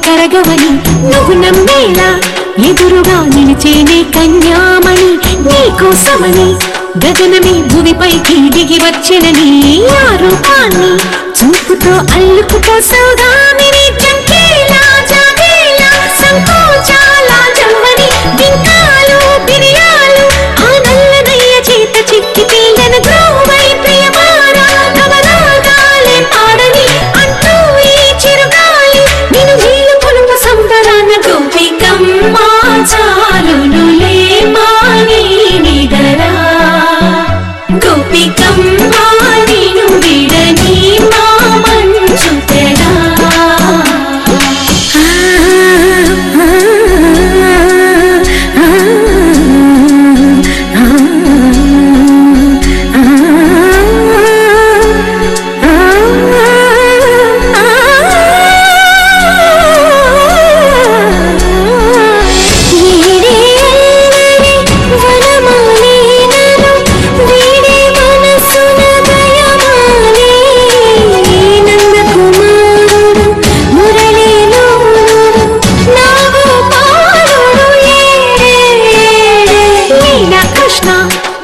కరగవని నువ్వు నమ్మేలా ఎదురుగా నిలిచేనే కన్యామణి నీకోసమని గగనమే భూమిపైకి దిగి వచ్చినని ఆ రూపాన్ని చూపుతో అల్లుకుపోసౌదామిని చంకేలా జాగేలా సంకోచాల జవ్వని బింకాలు బిరియాలు ఆ నల్లనయ్య చేత చిక్కి తీయన గ్రోవై ప్రియమారా నవరాగాలే పాడని అంటూ ఈ చిరుగాలి నిన్ను నీళ్ళు పొలుపు సంబరాన గోపికమ్మ చాలునులే మాని నిదరా గోపికమ్మ నిన్ను విడని మా మంచు తెరా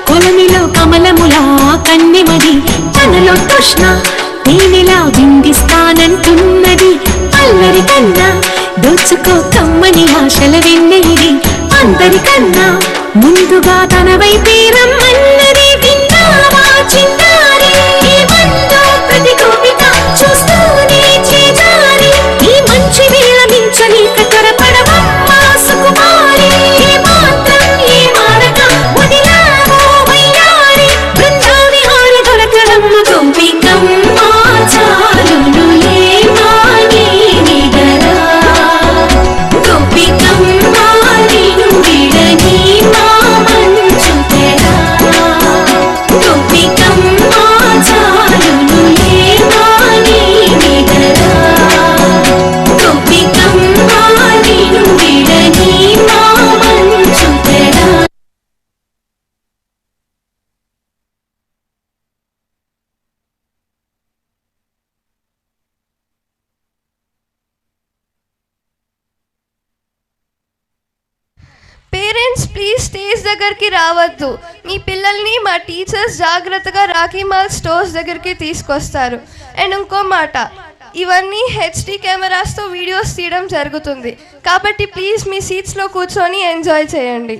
కొలమిలో కమలములా కన్నెమది తనలో తృష్ణ తేనెలా విందిస్తానంటున్నది అల్లరి కన్నా దోచుకో కమ్మని ఆశల వెన్నెయిది అందరికన్నా ముందుగా తన వైపే రమ్మన్నది విన్నావా చిన్నారి ఏమందో ప్రతి గోపిక చూస్తూనే చేజారి ఈ మంచి వేళ మించలేక త్వరపడవమ్మా సుకుమారి ఏ మాత్రం ఏ మారక వదిలావో వయ్యారి బృందావిహార దొరకడమ్మ గోపికమ్మ చాలునులే మాని నిదరా గోపికమ్మ నిన్ను విడని మా మంచు తెరా గోపికమ్మ చాలునులే మాని నిదరా గోపికమ్మ నిన్ను విడని మా మంచు తెరా. పేరెంట్స్ ప్లీజ్ స్టేజ్ దగ్గరికి రావద్దు. మీ పిల్లల్ని మా టీచర్స్ జాగ్రత్తగా రాఖీ మాల్ స్టోర్స్ దగ్గరికి తీసుకొస్తారు. అండ్ ఇంకో మాట, ఇవన్నీ హెచ్డి కెమెరాస్తో వీడియోస్ తీయడం జరుగుతుంది కాబట్టి ప్లీజ్ మీ సీట్స్లో కూర్చొని ఎంజాయ్ చేయండి.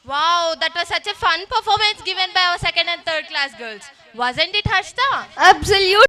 Wow, that was such a fun performance given by our second and third class girls. Wasn't it, Harshita? Absolutely.